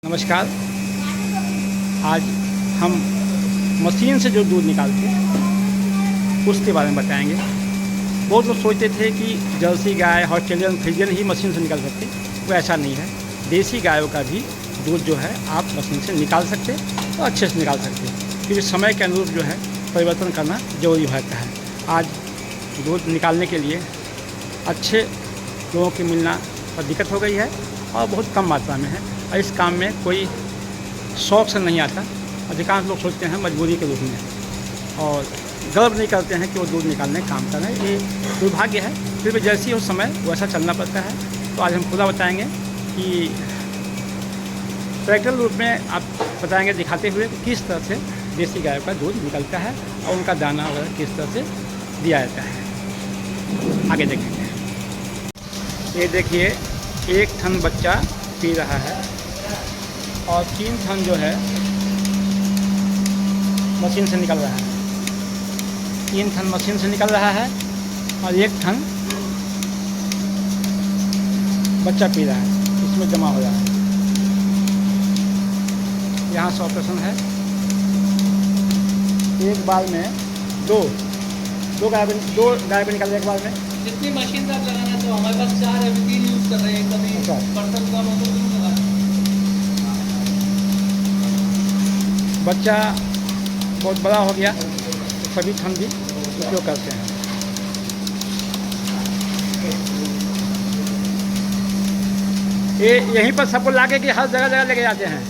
नमस्कार। आज हम मशीन से जो दूध निकालते हैं उसके बारे में बताएंगे। बहुत लोग सोचते थे कि जर्सी गाय, ऑस्ट्रेलियन फ्रीजियन ही मशीन से निकाल सकते, वो ऐसा नहीं है। देसी गायों का भी दूध जो है आप मशीन से निकाल सकते और अच्छे से निकाल सकते हैं, क्योंकि समय के अनुरूप जो है परिवर्तन करना जरूरी होता है। आज दूध निकालने के लिए अच्छे लोगों की मिलना और दिक्कत हो गई है और बहुत कम मात्रा में है, और इस काम में कोई शौक से नहीं आता। अधिकांश लोग सोचते हैं मजबूरी के रूप में और गर्व नहीं करते हैं कि वो दूध निकालने का काम कर रहे हैं। ये दुर्भाग्य है, फिर भी जैसी उस समय वैसा चलना पड़ता है। तो आज हम पूरा बताएंगे कि प्रैक्टिकल रूप में आप बताएंगे, दिखाते हुए कि किस तरह से देसी गायों का दूध निकलता है और उनका दाना वगैरह किस तरह से दिया जाता है। आगे देखेंगे। ये देखिए, एक थन बच्चा पी रहा है और 3 थन जो है मशीन से निकल रहा है। 3 थन मशीन से निकल रहा है और 1 थन बच्चा पी रहा है, इसमें जमा हो रहा है। यहाँ से ऑपरेशन है। एक बार में दो गाय निकल रहे एक बार में। जितनी मशीन तक लगाना तो हमारे पास 4 है, 3 यूज़ कर रहे हैं। कभी पर्सन कम हो तो क्यों लगा। बच्चा बहुत बड़ा हो गया तो सभी थन भी उपयोग करते हैं। ये यहीं पर सबको लाके कि हर जगह लेके जाते हैं।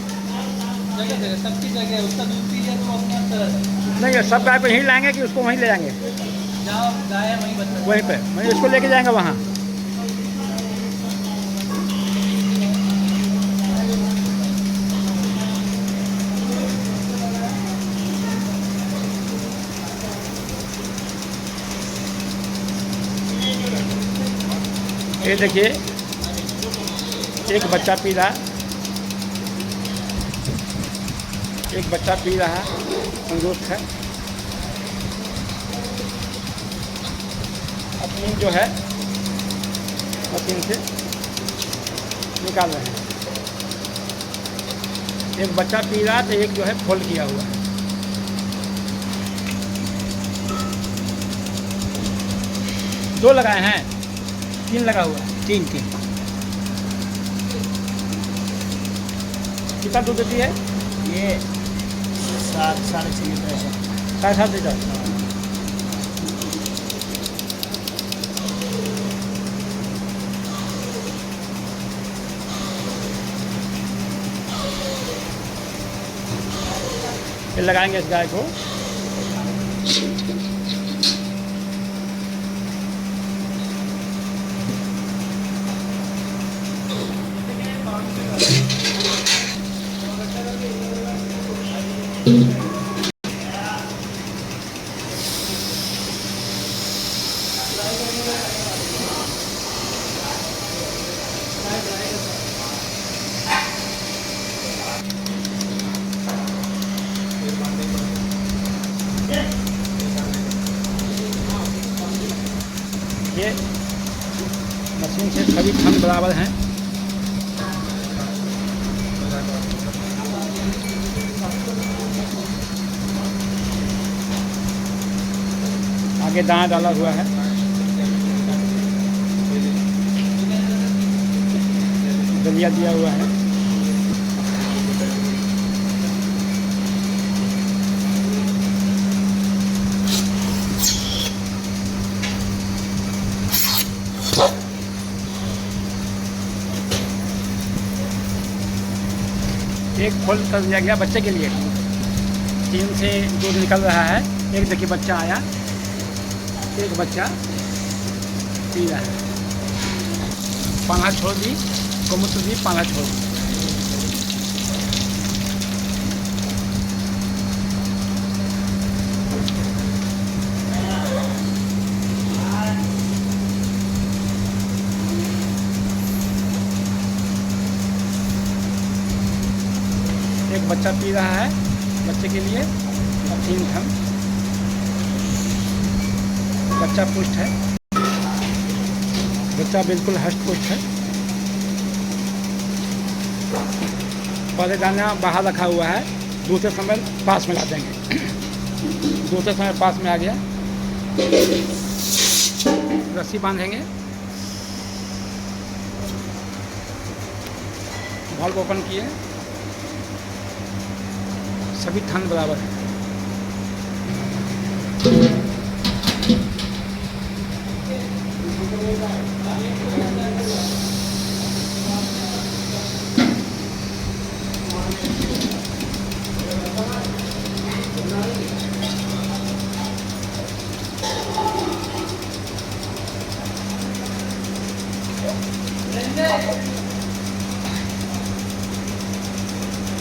जगह सबकी जगह है, उसका दूध पी जाए तो अपना तरह नहीं, सब गाय को यहीं लाएंगे कि उसको वहीं ले जाएंगे? जहाँ गाय है वहीं बच्चा, वहीं पे वहीं उसको लेके जाएंगे वहाँ। ये देखिए, एक बच्चा पी रहा है, तंदुरुस्त है। अपनी जो है मशीन से निकाल रहे हैं। एक बच्चा पी रहा तो एक जो है फोल्ड किया हुआ है। दो लगाए हैं, 3 लगा हुआ है। 3 कितना दूध देती है ये 7-6 लीटर है। 7.5 लीटर। फिर लगाएंगे इस गाय को। ये मशीन से सभी थन बराबर हैं। आगे दाना डाला हुआ है, दलिया दिया हुआ है। एक फोल्ड कर दिया गया बच्चे के लिए। 3 से दूध निकल रहा है। एक देखिए बच्चा आया, एक बच्चा पी रहा है। पाना छोड़ दी, गोमूत्र दी, पाना छोड़ दी। एक बच्चा पी रहा है, बच्चे के लिए 3 थन। बच्चा पुष्ट है, बच्चा बिल्कुल हष्ट पुष्ट है। पहले दाना बाहर रखा हुआ है, दूसरे समय पास में ला देंगे। दूसरे समय पास में आ गया, रस्सी बांधेंगे, वाल्व ओपन किए, सभी थान बराबर है।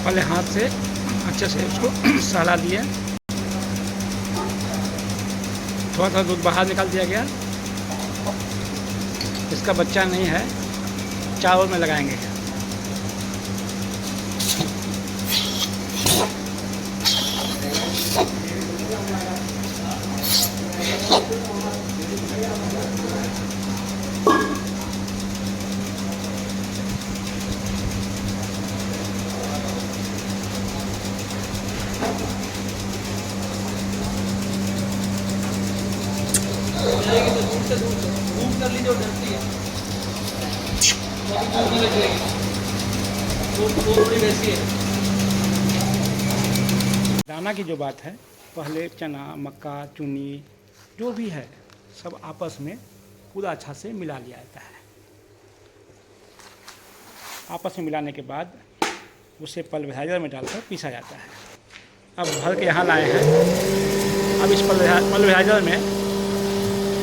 पहले हाथ से अच्छे से उसको सहला दिए, थोड़ा थोड़ा दूध बाहर निकाल दिया गया। इसका बच्चा नहीं है, चावल में लगाएंगे। जाएगी तो दूर से घूम कर लीजिए, डरती है तो अभी दूर नहीं ले जाएगी, वो थोड़ी वैसी है। दाना की जो बात है, पहले चना, मक्का, चुनी जो भी है सब आपस में पूरा अच्छा से मिला लिया जाता है। आपस में मिलाने के बाद उसे पल्वराइजर में डालकर पीसा जाता है। अब भर के यहाँ लाए हैं, अब इस पल्वराइजर में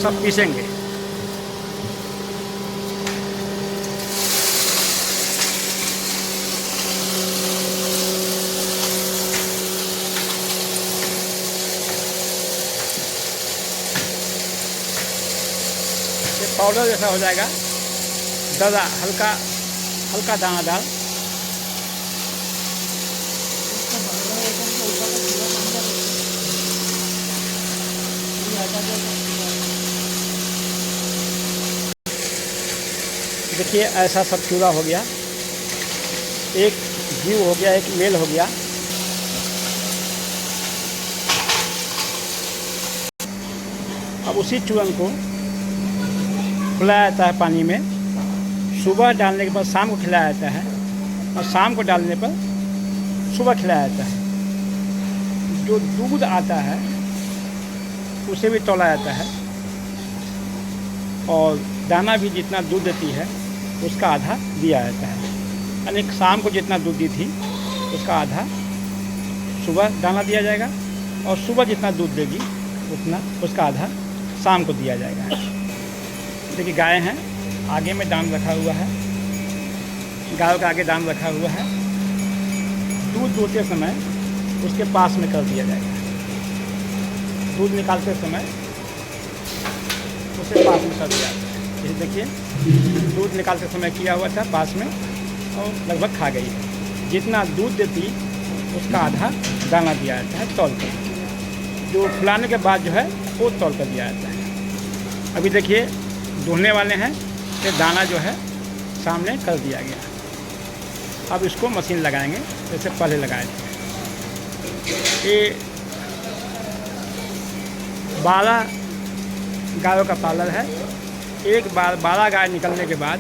सब पीसेंगे। ये पाउडर जैसा हो जाएगा, दाना हल्का हल्का दानादार। देखिए ऐसा सब चूरा हो गया, एक जीव हो गया, एक मेल हो गया। अब उसी चूरन को खिलाया जाता है पानी में, सुबह डालने के बाद शाम को खिलाया जाता है, और शाम को डालने पर सुबह खिलाया जाता है। जो दूध आता है उसे भी तौला जाता है, और दाना भी जितना दूध देती है उसका आधा दिया जाता है। यानी शाम को जितना दूध दी थी उसका आधा सुबह दाना दिया जाएगा, और सुबह जितना दूध देगी उतना उसका आधा शाम को दिया जाएगा। देखिए गाय हैं, आगे में दान रखा हुआ है, गायों का आगे दान रखा हुआ है। दूध दूहते समय उसके पास में कर दिया जाएगा, दूध निकालते समय उसे पास में कर दिया जाता है। जैसे देखिए दूध निकालते समय किया हुआ था पास में, और लगभग खा गई है। जितना दूध देती उसका आधा दाना दिया जाता है तौल कर। जो फुलाने के बाद जो है वो तौल कर दिया जाता है। अभी देखिए दूहने वाले हैं, ये दाना जो है सामने कर दिया गया। अब इसको मशीन लगाएंगे जैसे पहले लगाए थे। ये 12 गायों का पार्लर है। एक बार 12 गाय निकलने के बाद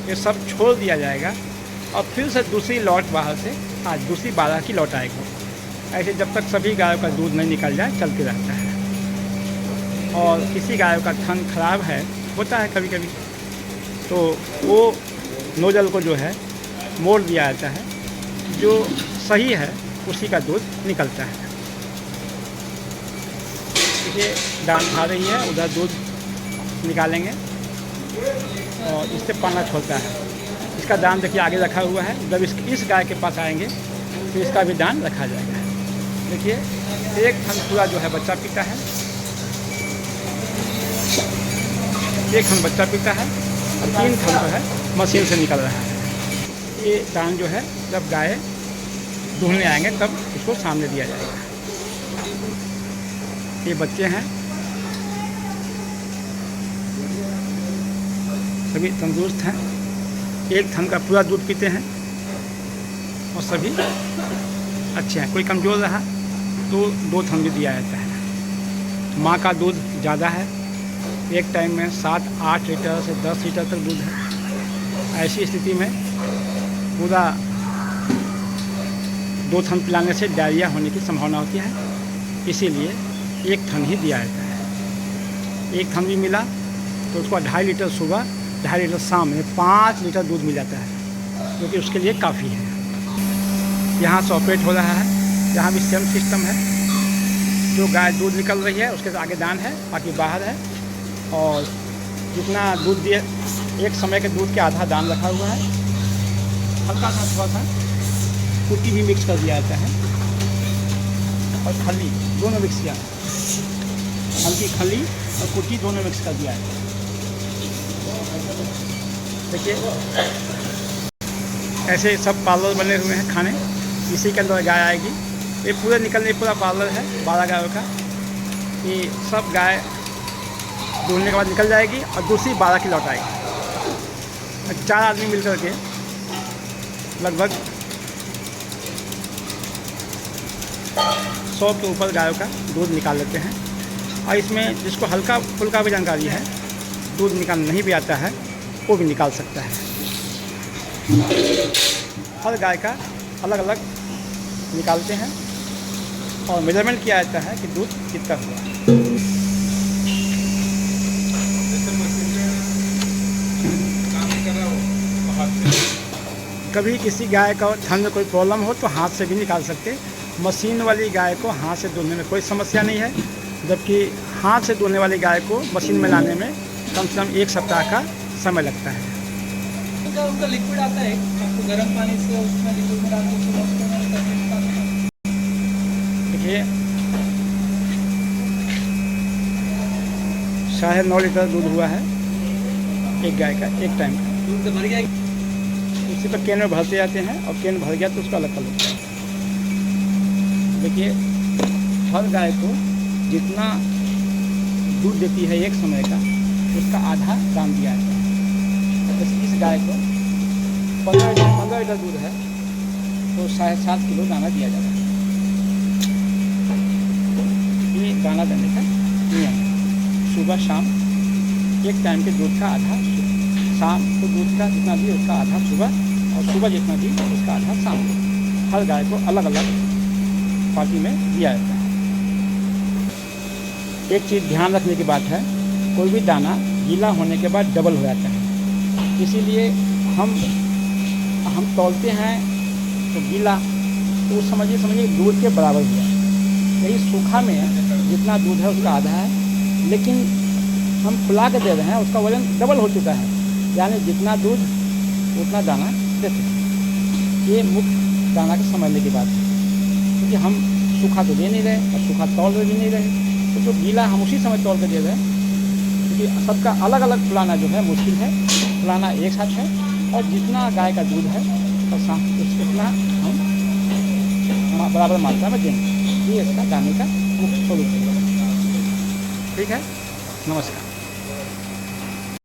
ये सब छोड़ दिया जाएगा, और फिर से दूसरी लौट बाहर से आज दूसरी 12 की लौट आएगी। ऐसे जब तक सभी गायों का दूध नहीं निकल जाए चलते रहता है। और किसी गायों का थन खराब है, होता है कभी कभी, तो वो नोजल को जो है मोड़ दिया जाता है, जो सही है उसी का दूध निकलता है। देखिए दान खा रही है, उधर दूध निकालेंगे और इससे पाना छोड़ता है। इसका दान देखिए आगे रखा हुआ है, जब इस गाय के पास आएंगे तो इसका भी दान रखा जाएगा। देखिए एक थन पूरा जो है बच्चा पीता है, एक थन बच्चा पीता है, और 3 थन जो है मशीन से निकल रहा है। ये दान जो है जब गाय दूहने आएंगे तब इसको सामने दिया जाएगा। ये बच्चे हैं, सभी तंदुरुस्त हैं, एक थन का पूरा दूध पीते हैं। और सभी अच्छे हैं। कोई कमज़ोर रहा तो 2 थन भी दिया जाता है। माँ का दूध ज़्यादा है, एक टाइम में 7-8 लीटर से 10 लीटर तक दूध है। ऐसी स्थिति में पूरा 2 थन पिलाने से डायरिया होने की संभावना होती है, इसीलिए 1 थन ही दिया जाता है। 1 थन भी मिला तो उसको 2.5 लीटर सुबह, 2.5 लीटर शाम में 5 लीटर दूध मिल जाता है, जो कि उसके लिए काफ़ी है। यहाँ से ऑपरेट हो रहा है, यहाँ भी सेम सिस्टम है। जो गाय दूध निकल रही है उसके आगे दान है, बाकी बाहर है। और जितना दूध दिए, एक समय के दूध के आधा दान रखा हुआ है। हल्का सा थोड़ा सा कुट्टी भी मिक्स कर दिया जाता है और खली दोनों मिक्स किया है। हल्की खली और कुट्टी दोनों मिक्स कर दिया है। देखिए ऐसे सब पार्लर बने हुए हैं खाने, इसी के अंदर गाय आएगी। ये पूरे निकलने पूरा पार्लर है 12 गायों का। ये सब गाय दूहने के बाद निकल जाएगी और दूसरी 12 की लौट आएगी। 4 आदमी मिलकर के लगभग 100 के ऊपर गायों का दूध निकाल लेते हैं। और इसमें जिसको हल्का फुल्का भी जानकारी है, दूध निकाल नहीं भी आता है, वो भी निकाल सकता है। हर गाय का अलग अलग निकालते हैं और मेजरमेंट किया जाता है कि दूध कितना हुआ। कभी किसी गाय का थन में कोई प्रॉब्लम हो तो हाथ से भी निकाल सकते। मशीन वाली गाय को हाथ से धोने में कोई समस्या नहीं है, जबकि हाथ से धोने वाली गाय को मशीन में लाने में कम से कम 1 सप्ताह का समय लगता है। उनका लिक्विड आता है, आपको गर्म पानी से उसमें लिक्विड में डाल के देखिए 9.5 लीटर दूध हुआ है एक गाय का, एक टाइम का। दूध भर गया, इसी पर कैन में भरते जाते हैं और कैन भर गया तो उसको अलग कर लेते हैं। देखिए हर गाय को जितना दूध देती है एक समय का, उसका आधा दाम दिया जाता है। जैसे इस गाय को 15 लीटर दूध है तो 7.5 किलो दाना दिया जाता है। ये दाना देने का नियम, सुबह शाम एक टाइम के दूध का आधा, शाम को दूध का जितना भी उसका आधा सुबह, और सुबह जितना भी उसका आधा शाम को। हर गाय को अलग अलग पार्टी में दिया जाता है। एक चीज़ ध्यान रखने की बात है, कोई भी दाना गीला होने के बाद डबल हो जाता है, इसीलिए हम तौलते हैं तो गीला तो समझिए दूध के बराबर हुआ। यही सूखा में जितना दूध है उसका आधा है, लेकिन हम फुला के दे रहे हैं, उसका वजन डबल हो चुका है, यानी जितना दूध उतना दाना देते हैं। ये मुख्य दाना के समझने की बात है, क्योंकि हम सूखा तो दे नहीं रहे और सूखा तौल भी नहीं रहे, तो जो गीला हम उसी समय तौल के दे रहे हैं। क्योंकि सबका अलग अलग फुलाना जो है मुश्किल है, फुलाना एक साथ है, और जितना गाय का दूध है उतना हम बराबर मात्रा में देंगे। ये इसका दाने का मुख्य स्वरूप है। ठीक है, नमस्कार।